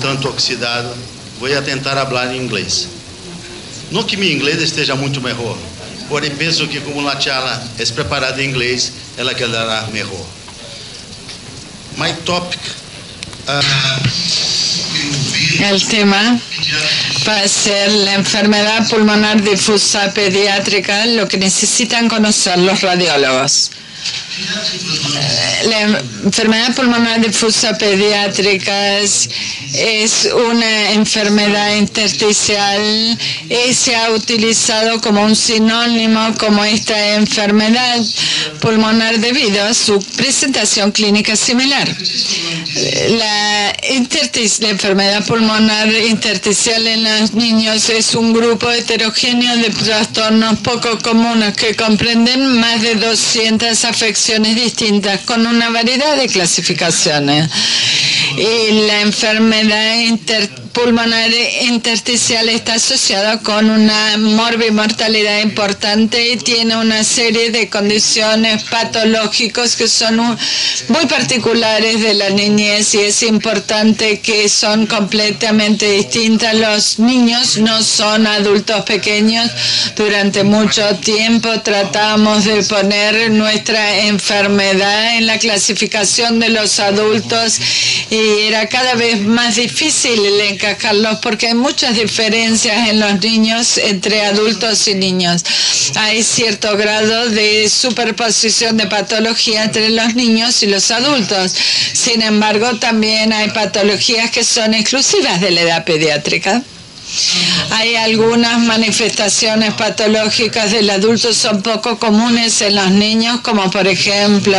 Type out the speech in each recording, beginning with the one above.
tanto oxidado, vou tentar falar em inglês. Não que meu inglês esteja muito melhor, porém penso que como a charla é preparada em inglês, ela quedará melhor. My topic. El tema va a ser la enfermedad pulmonar difusa pediátrica, lo que necesitan conocer los radiólogos. La enfermedad pulmonar difusa pediátrica es una enfermedad intersticial y se ha utilizado como un sinónimo como esta enfermedad pulmonar debido a su presentación clínica similar. La enfermedad pulmonar intersticial en los niños es un grupo heterogéneo de trastornos poco comunes que comprenden más de 200 afecciones distintas con una variedad de clasificaciones. Y la enfermedad pulmonar intersticial está asociada con una morbimortalidad importante y tiene una serie de condiciones patológicas que son muy particulares de la niñez, y es importante que son completamente distintas. Los niños no son adultos pequeños. Durante mucho tiempo tratamos de poner nuestra enfermedad en la clasificación de los adultos y era cada vez más difícil encajarlos porque hay muchas diferencias en los niños entre adultos y niños. Hay cierto grado de superposición de patología entre los niños y los adultos. Sin embargo, también hay patologías que son exclusivas de la edad pediátrica. Hay algunas manifestaciones patológicas del adulto son poco comunes en los niños, como por ejemplo,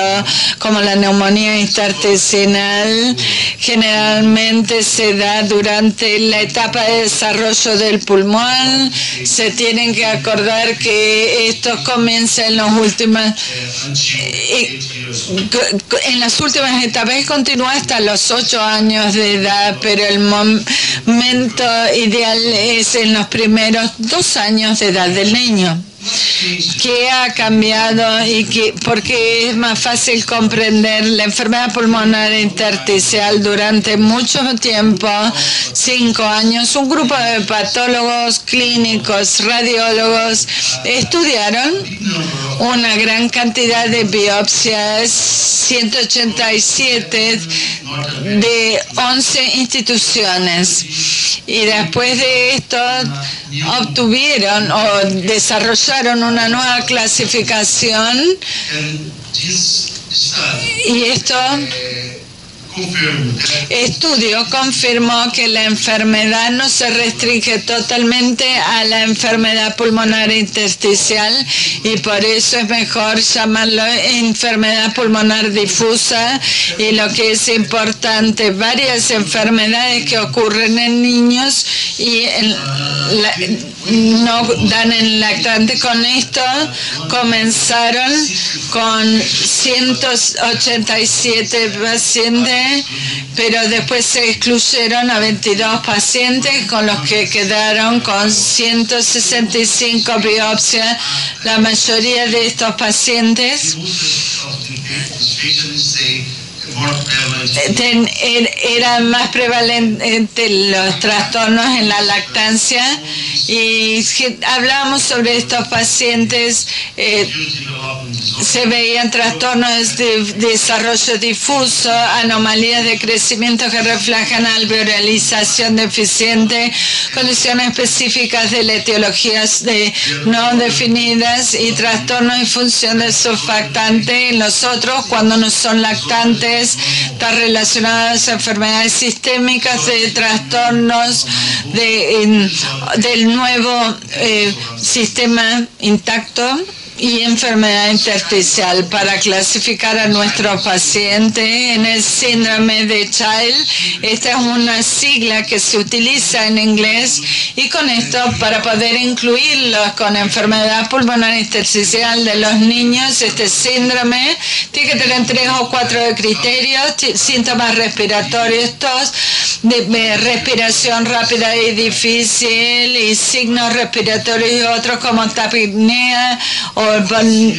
como la neumonía intersticial. Generalmente se da durante la etapa de desarrollo del pulmón. Se tienen que acordar que esto comienza en las últimas etapas y continúa hasta los 8 años de edad, pero el momento ideal es en los primeros 2 años de edad del niño. ¿Qué ha cambiado y por qué es más fácil comprender la enfermedad pulmonar intersticial? Durante mucho tiempo, 5 años, un grupo de patólogos clínicos, radiólogos, estudiaron una gran cantidad de biopsias, 187 de 11 instituciones. Y después de esto obtuvieron o desarrollaron una nueva clasificación y esto estudio confirmó que la enfermedad no se restringe totalmente a la enfermedad pulmonar intersticial y por eso es mejor llamarlo enfermedad pulmonar difusa. Y lo que es importante, varias enfermedades que ocurren en niños y no dan en lactante. Con esto comenzaron con 187 pacientes, pero después se excluyeron a 22 pacientes, con los que quedaron con 165 biopsias. La mayoría de estos pacientes eran más prevalentes los trastornos en la lactancia, y hablábamos sobre estos pacientes. Se veían trastornos de desarrollo difuso, anomalías de crecimiento que reflejan alveolarización deficiente, condiciones específicas de etiologías no definidas y trastornos de función del surfactante en los otros cuando no son lactantes. Está relacionadas a enfermedades sistémicas, de trastornos del nuevo sistema intacto y enfermedad intersticial. Para clasificar a nuestros pacientes en el síndrome de Child, esta es una sigla que se utiliza en inglés, y con esto, para poder incluirlos con enfermedad pulmonar intersticial de los niños, este síndrome tiene que tener 3 o 4 criterios: síntomas respiratorios, tos, de respiración rápida y difícil, y signos respiratorios y otros como tapipnea o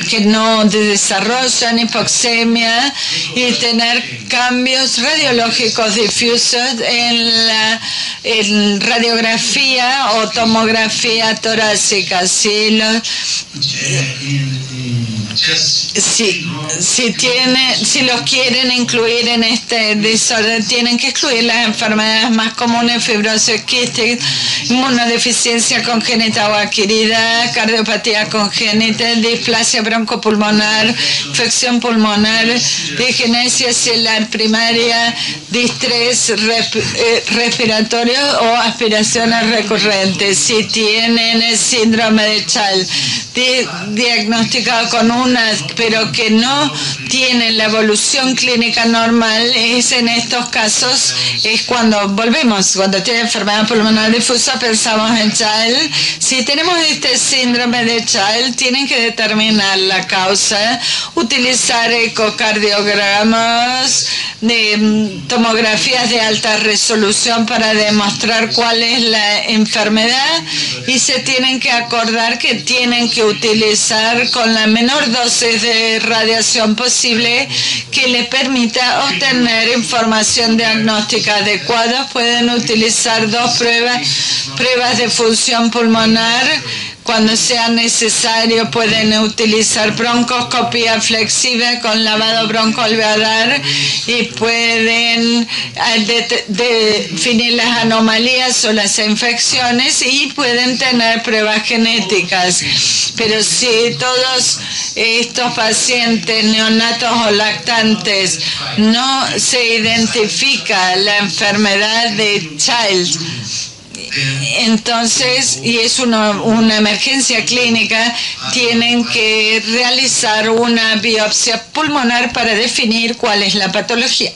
que no desarrollan hipoxemia, y tener cambios radiológicos difusos en radiografía o tomografía torácica. Si los quieren incluir en este desorden, tienen que excluir las enfermedades más comunes: fibrosis quística, inmunodeficiencia congénita o adquirida, cardiopatía congénita, displasia broncopulmonar, infección pulmonar, disgenesia celular primaria, distrés respiratorio o aspiraciones recurrentes. Si tienen el síndrome de Child diagnosticado con una, pero que no tienen la evolución clínica normal, en estos casos es cuando tienen enfermedad pulmonar difusa, pensamos en Child. Si tenemos este síndrome de Child, tienen que determinar la causa, utilizar ecocardiogramas, tomografías de alta resolución para demostrar cuál es la enfermedad, y se tienen que acordar que tienen que utilizar con la menor dosis de radiación posible que le permita obtener información diagnóstica adecuada. Pueden utilizar dos pruebas de función pulmonar. Cuando sea necesario, pueden utilizar broncoscopía flexible con lavado broncoalveolar, y pueden definir las anomalías o las infecciones, y pueden tener pruebas genéticas. Pero si todos estos pacientes neonatos o lactantes no se identifica la enfermedad de Child, entonces, y es una emergencia clínica, tienen que realizar una biopsia pulmonar para definir cuál es la patología.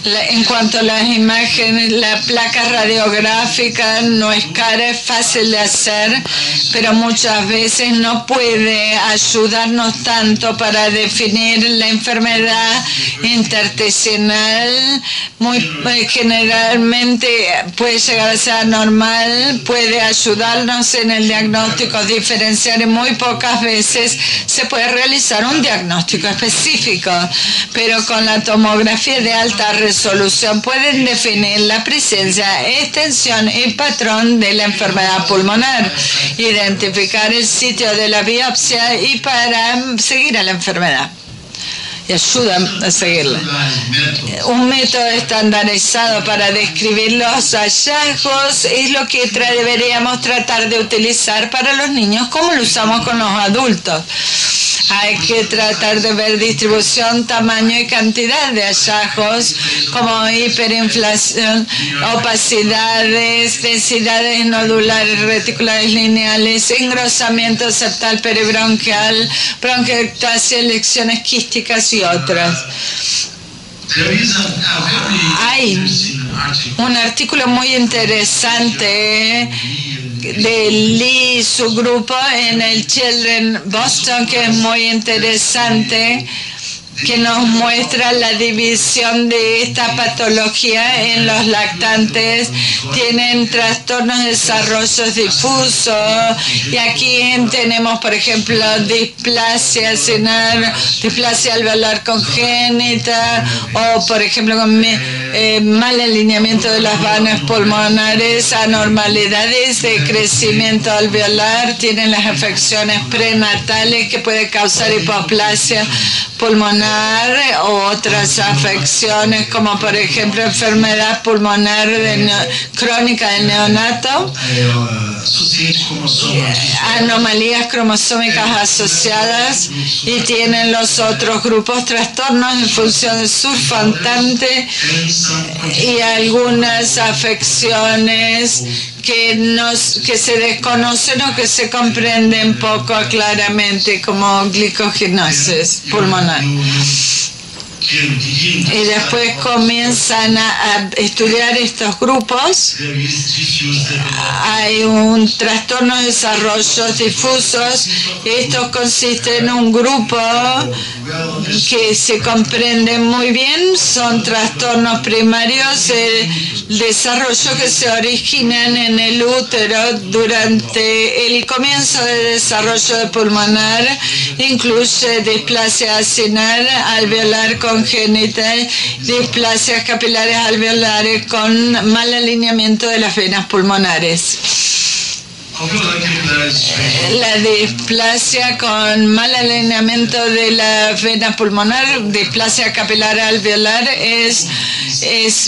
En cuanto a las imágenes, la placa radiográfica no es cara, es fácil de hacer, pero muchas veces no puede ayudarnos tanto para definir la enfermedad intersticial. Generalmente puede llegar a ser anormal, puede ayudarnos en el diagnóstico diferencial, y muy pocas veces se puede realizar un diagnóstico específico, pero con la tomografía de alta resolución pueden definir la presencia, extensión y patrón de la enfermedad pulmonar, identificar el sitio de la biopsia y para seguir a la enfermedad. Y ayudan a seguirla. Un método estandarizado para describir los hallazgos es lo que deberíamos tratar de utilizar para los niños, como lo usamos con los adultos. Hay que tratar de ver distribución, tamaño y cantidad de hallazgos, como hiperinflación, opacidades, densidades nodulares reticulares lineales, engrosamiento septal peribronquial, bronquiectasia, lesiones quísticas y otras. Hay un artículo muy interesante de Lee y su grupo en el Children Boston, que es muy interesante, que nos muestra la división de esta patología en los lactantes. Tienen trastornos de desarrollo difuso, y aquí tenemos, por ejemplo, displasia senar, displasia alveolar congénita, o por ejemplo con mal alineamiento de las vanas pulmonares, anormalidades de crecimiento alveolar. Tienen las afecciones prenatales que puede causar hipoplasia pulmonar, o otras afecciones como por ejemplo enfermedad pulmonar crónica del neonato, anomalías cromosómicas asociadas, y tienen los otros grupos trastornos en función de surfactante y algunas afecciones que se desconocen o que se comprenden poco claramente, como glicogenosis pulmonar. y después comienzan a estudiar estos grupos. Hay un trastorno de desarrollos difusos. Esto consiste en un grupo que se comprende muy bien. Son trastornos primarios del desarrollo que se originan en el útero durante el comienzo del desarrollo pulmonar. Incluye displasia acinar alveolar congénita, displasias capilares alveolares con mal alineamiento de las venas pulmonares. La displasia con mal alineamiento de la vena pulmonar, displasia capilar alveolar, es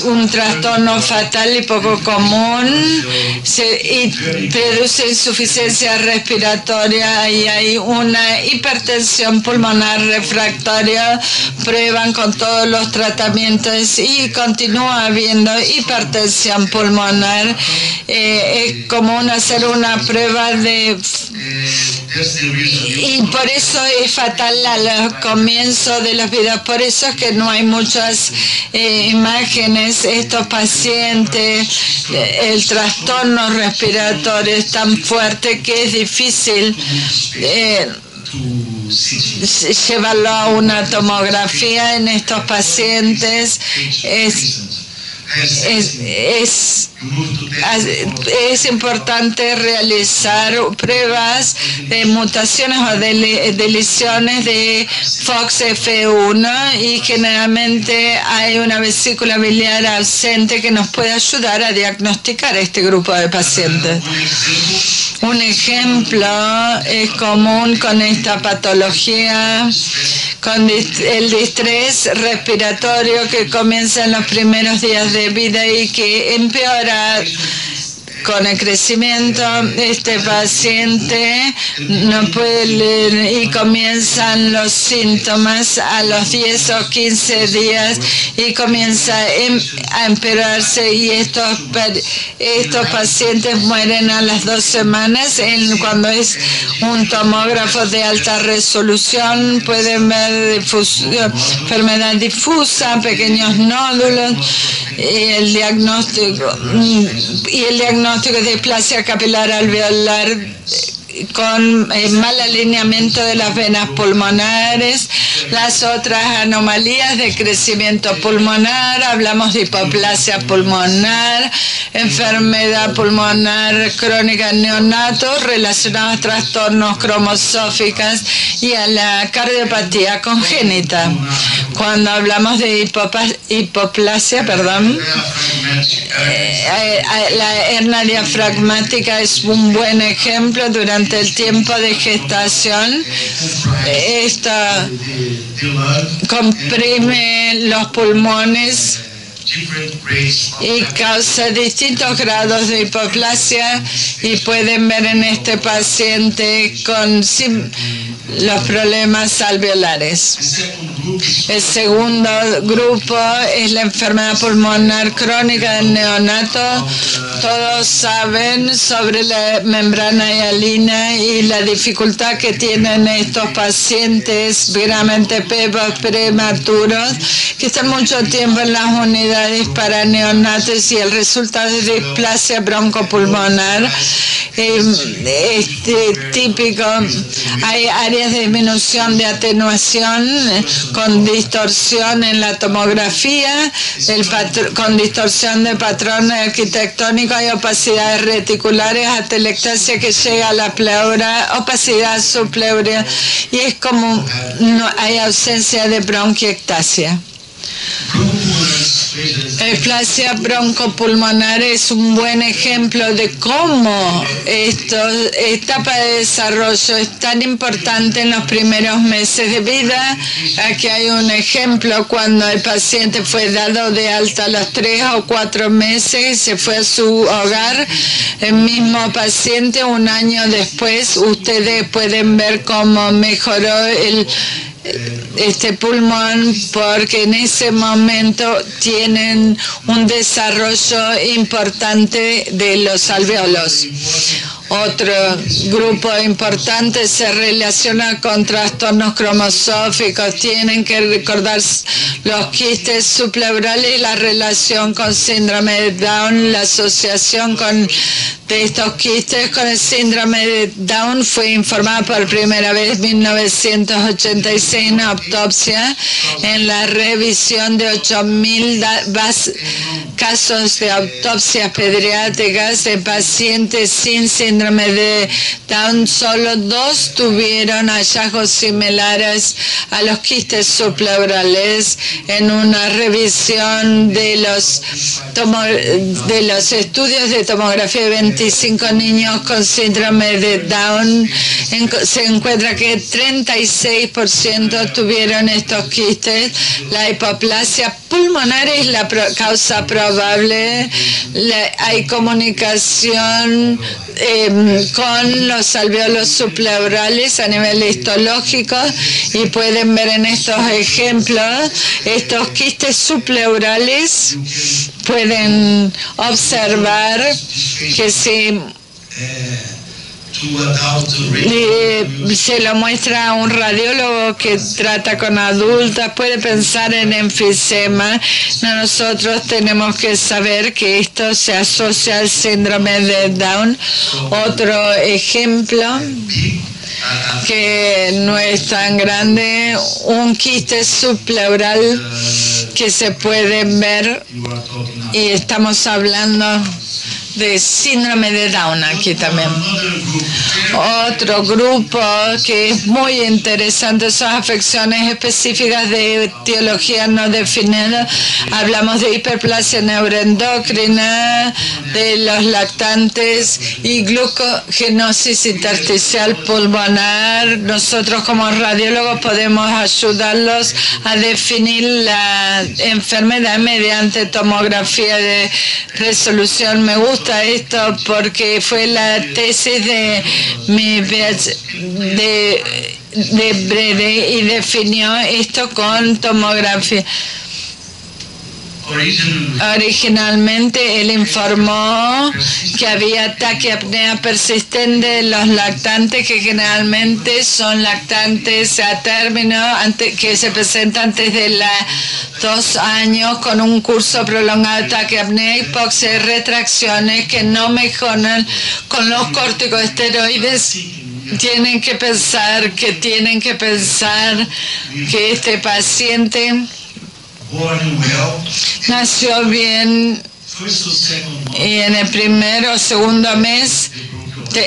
un trastorno fatal y poco común y produce insuficiencia respiratoria y hay una hipertensión pulmonar refractaria. Prueban con todos los tratamientos y continúa habiendo hipertensión pulmonar. Es común hacer una prueba y por eso es fatal al comienzo de los videos. Por eso es que no hay muchas imágenes. Estos pacientes, el trastorno respiratorio es tan fuerte que es difícil llevarlo a una tomografía en estos pacientes. Es importante realizar pruebas de mutaciones o de lesiones de FOXF1 y generalmente hay una vesícula biliar ausente que nos puede ayudar a diagnosticar este grupo de pacientes. Un ejemplo es común con esta patología, con el distrés respiratorio que comienza en los primeros días de vida y que empeora con el crecimiento. Este paciente no puede leer y comienzan los síntomas a los 10 o 15 días y comienza a empeorarse y estos pacientes mueren a las 2 semanas. Cuando es un tomógrafo de alta resolución pueden ver enfermedad difusa, pequeños nódulos y el diagnóstico de displasia capilar alveolar con mal alineamiento de las venas pulmonares. Las otras anomalías de crecimiento pulmonar, hablamos de hipoplasia pulmonar, enfermedad pulmonar crónica en neonatos relacionados a trastornos cromosóficos y a la cardiopatía congénita. Cuando hablamos de hipoplasia, la hernia diafragmática es un buen ejemplo. Durante el tiempo de gestación, esto comprime los pulmones y causa distintos grados de hipoplasia y pueden ver en este paciente con los problemas alveolares. El segundo grupo es la enfermedad pulmonar crónica del neonato. Todos saben sobre la membrana hialina y la dificultad que tienen estos pacientes veramente prematuros que están mucho tiempo en las unidades para neonatos y el resultado es displasia broncopulmonar. Típico, hay áreas de disminución de atenuación con distorsión en la tomografía, con distorsión de patrón arquitectónico, hay opacidades reticulares, atelectasia que llega a la pleura, opacidad subpleural y es como hay ausencia de bronquiectasia. Displasia broncopulmonar es un buen ejemplo de cómo esta etapa de desarrollo es tan importante en los primeros meses de vida. Aquí hay un ejemplo cuando el paciente fue dado de alta a los 3 o 4 meses, se fue a su hogar. El mismo paciente, un año después, ustedes pueden ver cómo mejoró este pulmón porque en ese momento tienen un desarrollo importante de los alvéolos. Otro grupo importante se relaciona con trastornos cromosómicos. Tienen que recordar los quistes subpleurales y la relación con síndrome de Down. La asociación de estos quistes con el síndrome de Down fue informada por primera vez en 1986 en una autopsia en la revisión de 8.000 casos de autopsias pediátricas de pacientes sin síndrome de Down. Solo 2 tuvieron hallazgos similares a los quistes subpleurales. En una revisión de los estudios de tomografía de 25 niños con síndrome de Down, se encuentra que 36% tuvieron estos quistes. La hipoplasia pulmonar es la causa probable. Hay comunicación con los alvéolos subpleurales a nivel histológico, y pueden ver en estos ejemplos estos quistes subpleurales. Pueden observar que se lo muestra a un radiólogo que trata con adultas, puede pensar en enfisema. Nosotros tenemos que saber que esto se asocia al síndrome de Down. Otro ejemplo que no es tan grande, un quiste subpleural que se puede ver, y estamos hablando de síndrome de Down aquí también. Otro grupo que es muy interesante son afecciones específicas de etiología no definida. Hablamos de hiperplasia neuroendocrina, de los lactantes y glucogenosis intersticial pulmonar. Nosotros como radiólogos podemos ayudarlos a definir la enfermedad mediante tomografía de resolución. Me gusta esto porque fue la tesis de mi de Brede, y definió esto con tomografía. Originalmente él informó que había taquiapnea persistente de los lactantes, que generalmente son lactantes a término que se presentan antes de los 2 años con un curso prolongado de taquiapnea, hipoxia y retracciones que no mejoran con los corticosteroides. Tienen que pensar que este paciente nació bien y en el primer o segundo mes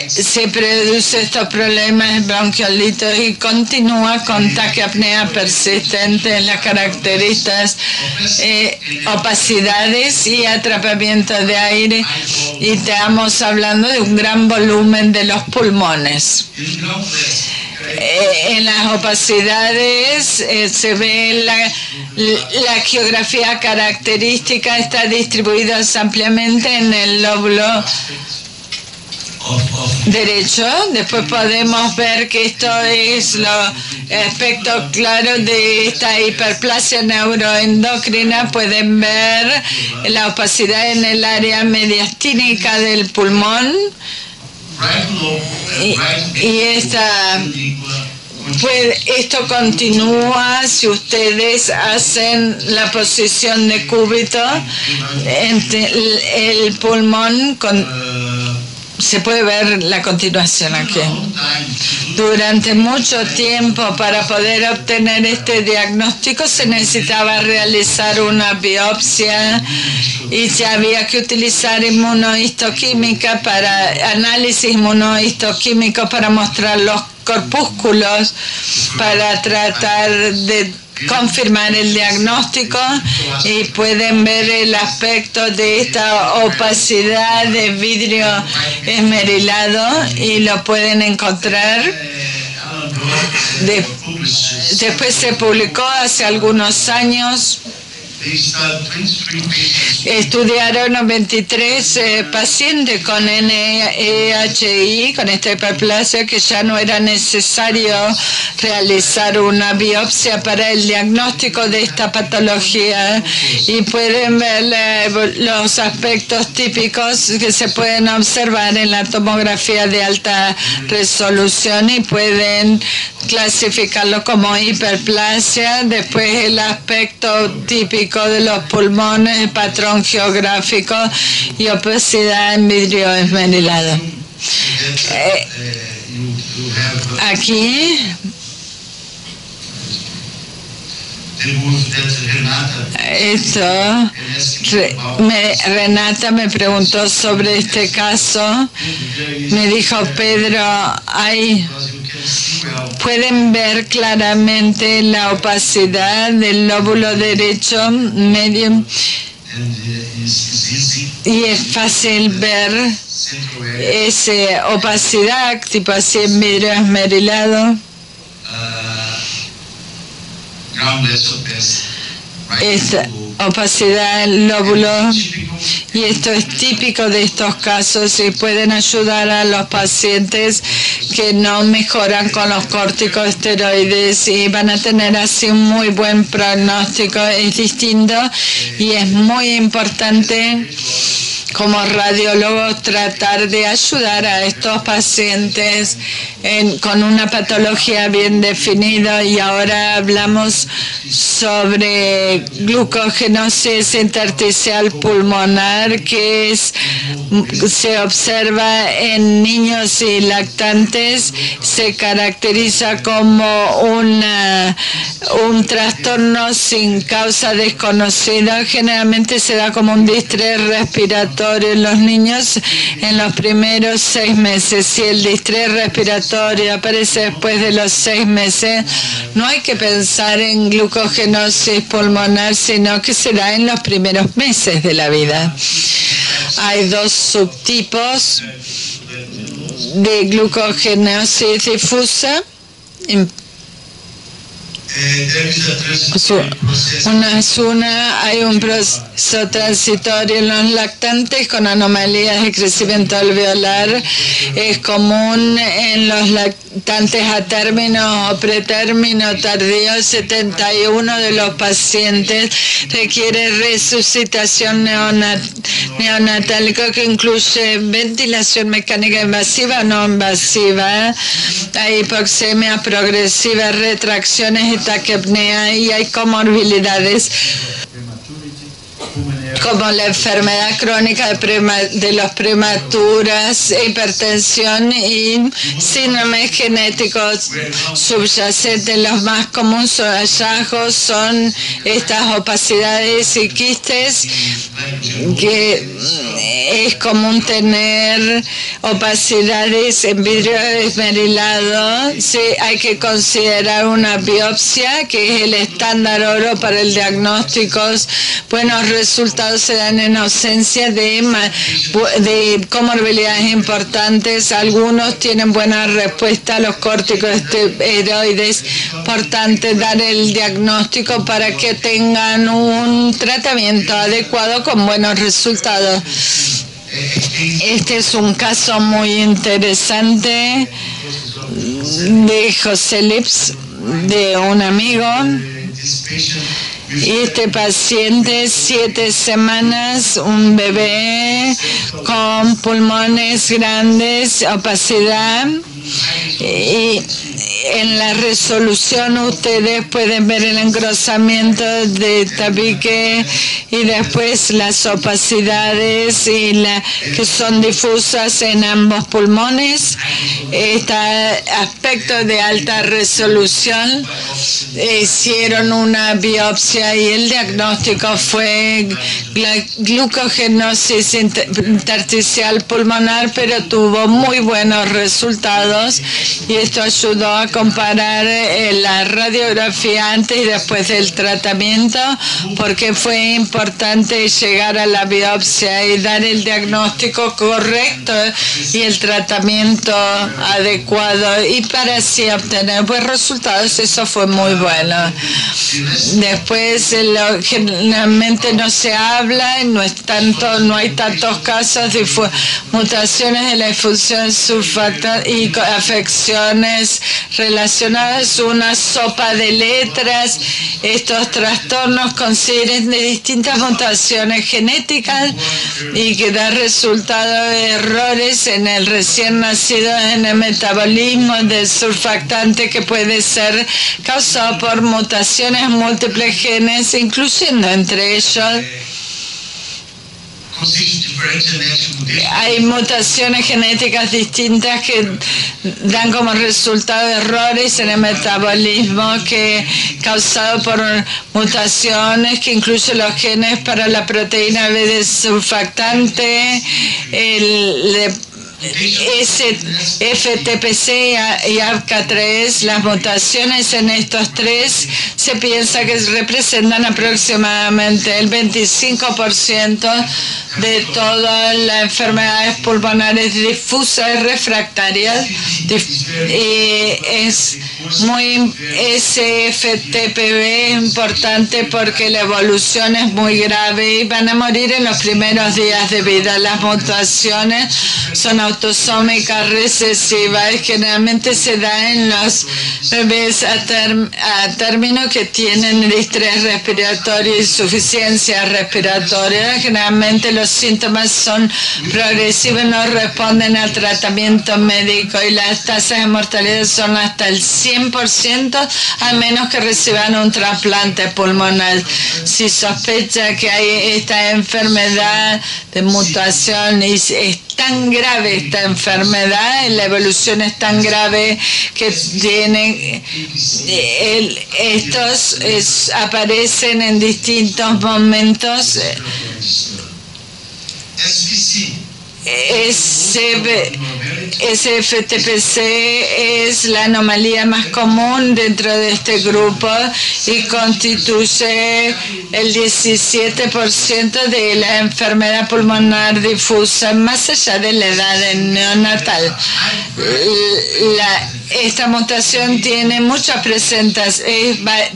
se produce estos problemas bronquiolitos y continúa con taquiapnea persistente. Las características, opacidades y atrapamiento de aire, y estamos hablando de un gran volumen de los pulmones. En las opacidades se ve la geografía característica, está distribuida ampliamente en el lóbulo derecho. Después podemos ver que esto es el aspecto claro de esta hiperplasia neuroendocrina. Pueden ver la opacidad en el área mediastínica del pulmón. Y esto continúa si ustedes hacen la posición de cúbito. El pulmón se puede ver la continuación aquí. Durante mucho tiempo, para poder obtener este diagnóstico, se necesitaba realizar una biopsia y se había que utilizar inmunohistoquímica para análisis inmunohistoquímico para mostrar los corpúsculos, para tratar de confirmar el diagnóstico, y pueden ver el aspecto de esta opacidad de vidrio esmerilado y lo pueden encontrar. Después se publicó hace algunos años Estudiaron 23 pacientes con NEHI, con esta hiperplasia, que ya no era necesario realizar una biopsia para el diagnóstico de esta patología, y pueden ver los aspectos típicos que se pueden observar en la tomografía de alta resolución y pueden clasificarlo como hiperplasia. Después el aspecto típico de los pulmones, el patrón geográfico y obesidad en vidrio esmerilado. Aquí Renata me preguntó sobre este caso. Me dijo, Pedro, pueden ver claramente la opacidad del lóbulo derecho medio y es fácil ver esa opacidad, tipo así en vidrio esmerilado. Esta opacidad del lóbulo, y esto es típico de estos casos y pueden ayudar a los pacientes que no mejoran con los corticosteroides y van a tener así un muy buen pronóstico. Es distinto y es muy importante como radiólogos tratar de ayudar a estos pacientes con una patología bien definida. Y ahora hablamos sobre glucogenosis intersticial pulmonar, que se observa en niños y lactantes. Se caracteriza como un trastorno sin causa desconocida. Generalmente se da como un distrés respiratorio en los niños en los primeros 6 meses. Si el distrés respiratorio aparece después de los 6 meses, no hay que pensar en glucogenosis pulmonar, sino que se da en los primeros meses de la vida. Hay 2 subtipos de glucogenosis difusa. Hay un proceso transitorio en los lactantes con anomalías de crecimiento alveolar. Es común en los lactantes a término o pretérmino tardío. 71 de los pacientes requiere resucitación neonatal, que incluye ventilación mecánica invasiva o no invasiva. Hay hipoxemia progresiva, retracciones y taquipnea, y hay comorbilidades como la enfermedad crónica de los prematuras, hipertensión y síndromes genéticos subyacentes. Los más comunes hallazgos son estas opacidades y quistes, que es común tener opacidades en vidrio esmerilado. Sí, hay que considerar una biopsia, que es el estándar oro para el diagnóstico. Buenos resultados se dan en ausencia de comorbilidades importantes. Algunos tienen buena respuesta a los corticosteroides. Importante dar el diagnóstico para que tengan un tratamiento adecuado con buenos resultados. Este es un caso muy interesante de José Lips, de un amigo. Este paciente, 7 semanas, un bebé con pulmones grandes, opacidad, y en la resolución ustedes pueden ver el engrosamiento de tabique y después las opacidades que son difusas en ambos pulmones. Este aspecto de alta resolución, hicieron una biopsia y el diagnóstico fue glucogenosis intersticial pulmonar, pero tuvo muy buenos resultados y esto ayudó a a comparar la radiografía antes y después del tratamiento, porque fue importante llegar a la biopsia y dar el diagnóstico correcto y el tratamiento adecuado, y para así obtener buenos resultados. Eso fue muy bueno. Después, generalmente no se habla, no hay tantos casos de mutaciones de la difusión surfactante y afecciones relacionadas, una sopa de letras. Estos trastornos consideran de distintas mutaciones genéticas y que da resultado de errores en el recién nacido, en el metabolismo del surfactante, que puede ser causado por mutaciones múltiples genes, incluyendo entre ellos hay mutaciones genéticas distintas que dan como resultado errores en el metabolismo causado por mutaciones que incluyen los genes para la proteína B del surfactante, FTPC y ABCA3. Las mutaciones en estos tres se piensa que representan aproximadamente el 25% de todas las enfermedades pulmonares difusas refractarias, y es muy SFTPB es importante porque la evolución es muy grave y van a morir en los primeros días de vida. Las mutaciones son autosómicas recesivas, generalmente se da en los bebés a término que tienen distrés respiratorio y insuficiencia respiratoria. Generalmente los síntomas son progresivos, no responden al tratamiento médico, y las tasas de mortalidad son hasta el 100%, a menos que reciban un trasplante pulmonar. Si sospecha que hay esta enfermedad de mutación y es tan grave esta enfermedad, la evolución es tan grave que aparecen en distintos momentos. SFTPC es la anomalía más común dentro de este grupo y constituye el 17% de la enfermedad pulmonar difusa, más allá de la edad neonatal. Esta mutación tiene muchas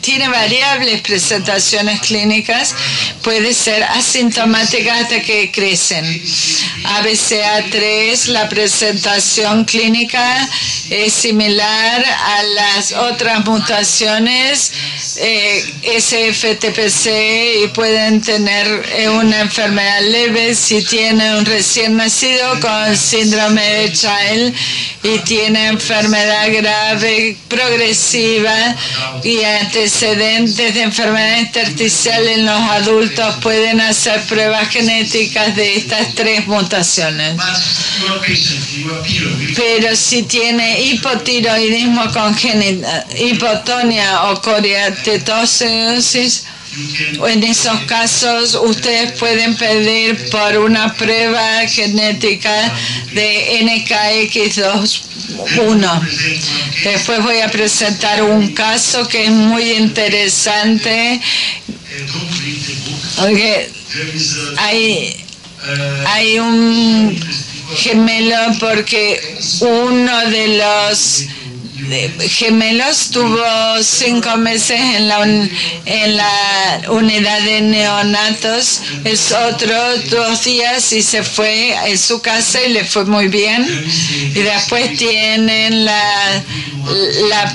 tiene variables presentaciones clínicas, puede ser asintomática hasta que crecen. ABCA3, la presentación clínica es similar a las otras mutaciones SFTPC, y pueden tener una enfermedad leve si tiene un recién nacido con síndrome de Child y tiene enfermedad grave, progresiva y antecedentes de enfermedad intersticial en los adultos. Pueden hacer pruebas genéticas de estas tres mutaciones. Pero si tiene hipotiroidismo congénito, hipotonia o coriatetosis, en esos casos ustedes pueden pedir por una prueba genética de NKX2-1. Después voy a presentar un caso que es muy interesante. Hay un gemelo porque uno de los gemelos tuvo 5 meses en la unidad de neonatos, es otro 2 días y se fue a su casa y le fue muy bien. Y después tienen la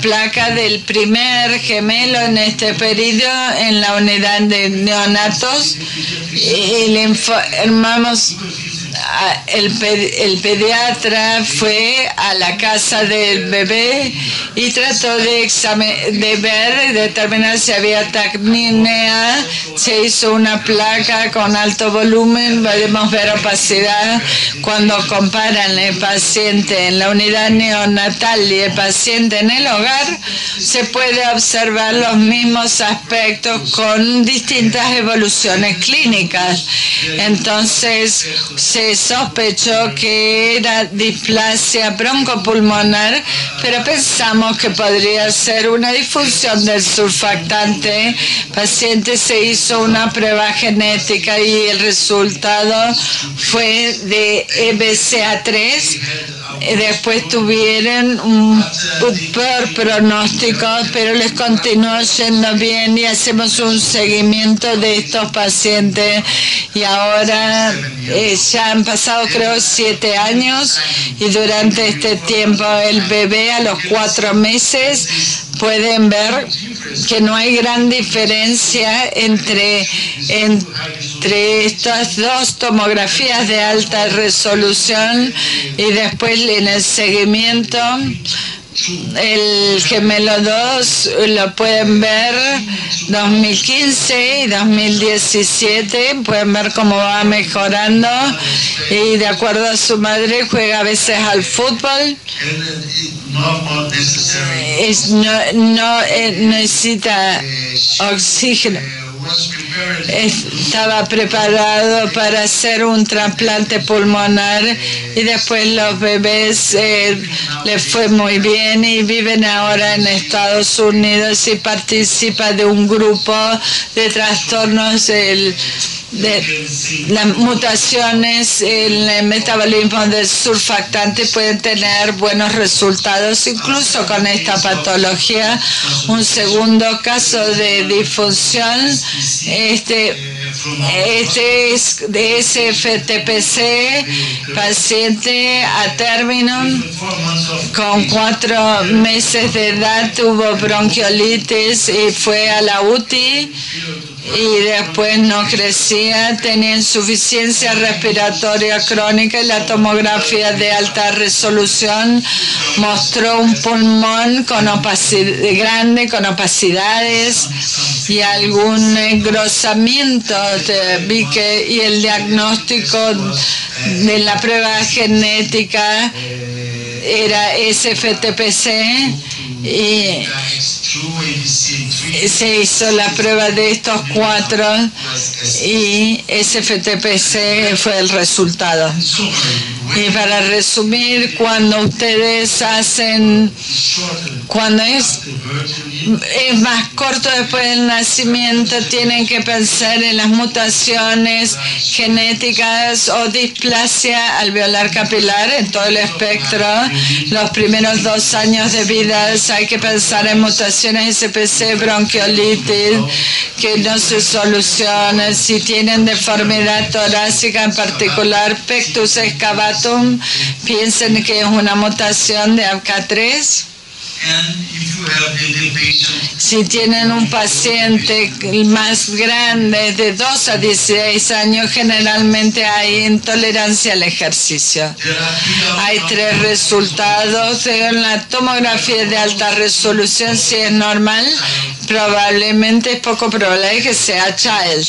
placa del primer gemelo en este periodo en la unidad de neonatos, y le informamos. El pediatra fue a la casa del bebé y trató de ver y determinar si había taquipnea. Se hizo una placa con alto volumen, podemos ver opacidad. Cuando comparan el paciente en la unidad neonatal y el paciente en el hogar, se puede observar los mismos aspectos con distintas evoluciones clínicas. Entonces se sospechó que era displasia broncopulmonar, pero pensamos que podría ser una disfunción del surfactante. El paciente se hizo una prueba genética y el resultado fue de EBCA3. Después tuvieron un peor pronóstico, pero les continuó yendo bien y hacemos un seguimiento de estos pacientes y ahora ya han pasado creo 7 años y durante este tiempo el bebé a los 4 meses pueden ver que no hay gran diferencia entre estas dos tomografías de alta resolución y después en el seguimiento el gemelo 2 lo pueden ver 2015 y 2017, pueden ver cómo va mejorando y de acuerdo a su madre juega a veces al fútbol. No necesita oxígeno. Estaba preparado para hacer un trasplante pulmonar y después los bebés les fue muy bien y viven ahora en Estados Unidos y participa de un grupo de trastornos de las mutaciones en el metabolismo del surfactante. Pueden tener buenos resultados incluso con esta patología. Un segundo caso de disfunción, este es de SFTPC, paciente a término con 4 meses de edad, tuvo bronquiolitis y fue a la UTI y después no crecía, tenía insuficiencia respiratoria crónica y la tomografía de alta resolución mostró un pulmón con grande, con opacidades y algún engrosamiento y el diagnóstico de la prueba genética era SFTPC y se hizo la prueba de estos 4 y SFTPC fue el resultado. Y para resumir, cuando ustedes cuando es más corto después del nacimiento, tienen que pensar en las mutaciones genéticas o displasia alveolar capilar en todo el espectro. Los primeros 2 años de vida hay que pensar en mutaciones SPC, bronquiolitis, que no se solucionan. Si tienen deformidad torácica, en particular pectus excavatum, piensen que es una mutación de ABCA3. Si tienen un paciente más grande de 2 a 16 años, generalmente hay intolerancia al ejercicio. Hay 3 resultados en la tomografía de alta resolución. Si es normal, probablemente es poco probable que sea child.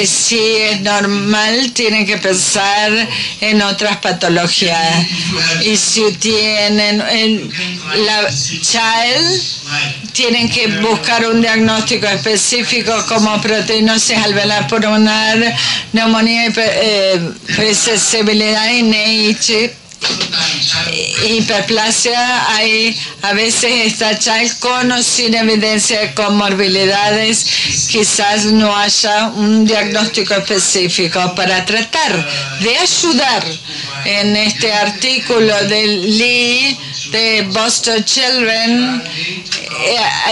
Si es normal, tienen que pensar en otras patologías. Y si tienen la child, tienen que buscar un diagnóstico específico como proteinosis alveolar pulmonar, neumonía, hipersensibilidad y NIH. Hiperplasia, hay a veces está child con o sin evidencia de comorbilidades, quizás no haya un diagnóstico específico para tratar de ayudar. En este artículo de Lee de Boston Children,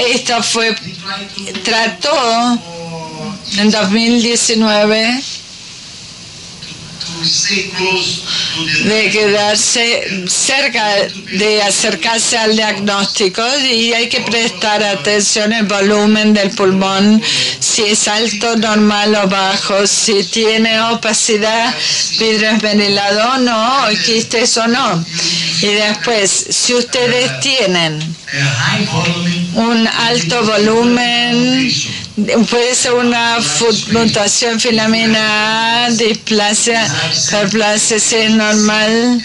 esto trató en 2019 de quedarse cerca, de acercarse al diagnóstico, y hay que prestar atención al volumen del pulmón, si es alto, normal o bajo, si tiene opacidad, vidrio esmerilado o no, o quistes o no. Y después, si ustedes tienen un alto volumen, puede ser una mutación filamina A, displasia, hiperplasia, si es normal,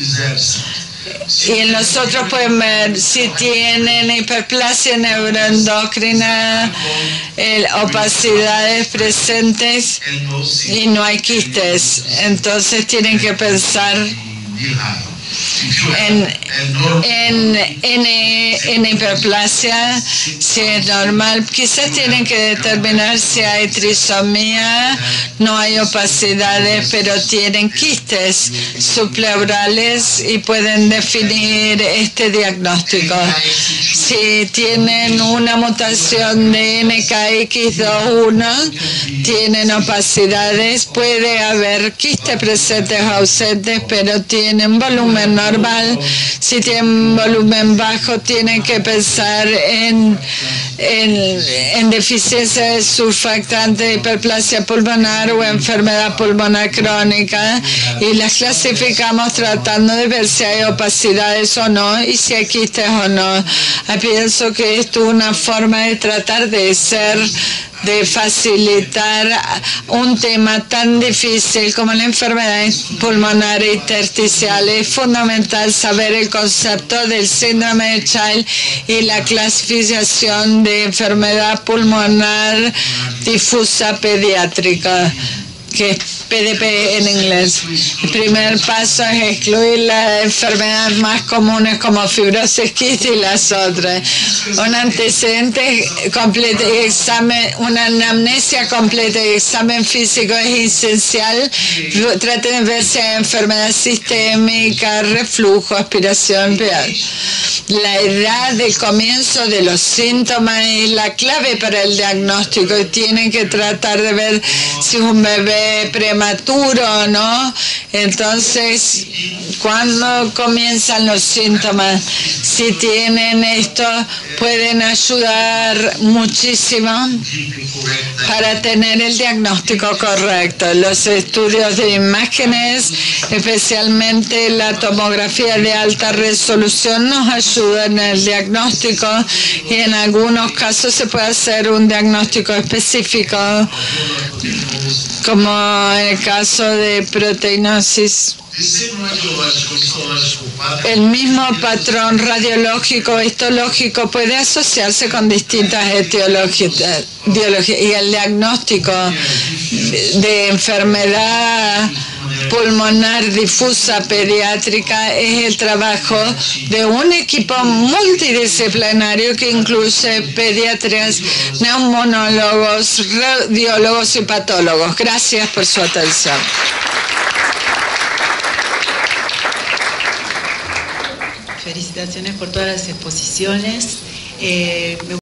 Y los otros pueden ver si tienen hiperplasia neuroendocrina, opacidades presentes y no hay quistes. Entonces tienen que pensar en hiperplasia, si es normal. Quizás tienen que determinar si hay trisomía, no hay opacidades, pero tienen quistes subpleurales y pueden definir este diagnóstico. Si tienen una mutación de NKX2-1, tienen opacidades, puede haber quistes presentes o ausentes, pero tienen volumen normal. Si tienen volumen bajo, tienen que pensar en deficiencia de surfactante de hiperplasia pulmonar o enfermedad pulmonar crónica, y las clasificamos tratando de ver si hay opacidades o no y si hay quistes o no. Pienso que esto es una forma de tratar de facilitar un tema tan difícil como la enfermedad pulmonar intersticial. Es fundamental saber el concepto del síndrome de Child y la clasificación de enfermedad pulmonar difusa pediátrica, que es PDP en inglés. El primer paso es excluir las enfermedades más comunes como fibrosis quística y las otras. Un antecedente completo y examen, una anamnesia completa y examen físico es esencial. Traten de ver si hay enfermedad sistémica, reflujo, aspiración. La edad de comienzo de los síntomas es la clave para el diagnóstico y tienen que tratar de ver si es un bebé prematuro, ¿no? Entonces, ¿cuándo comienzan los síntomas? Si tienen esto, pueden ayudar muchísimo para tener el diagnóstico correcto. Los estudios de imágenes, especialmente la tomografía de alta resolución, nos ayudan en el diagnóstico y en algunos casos se puede hacer un diagnóstico específico, como en el caso de proteinosis. El mismo patrón radiológico, histológico, puede asociarse con distintas etiologías y el diagnóstico de enfermedad pulmonar difusa pediátrica es el trabajo de un equipo multidisciplinario que incluye pediatras, neumonólogos, radiólogos y patólogos. Gracias por su atención. Felicitaciones por todas las exposiciones.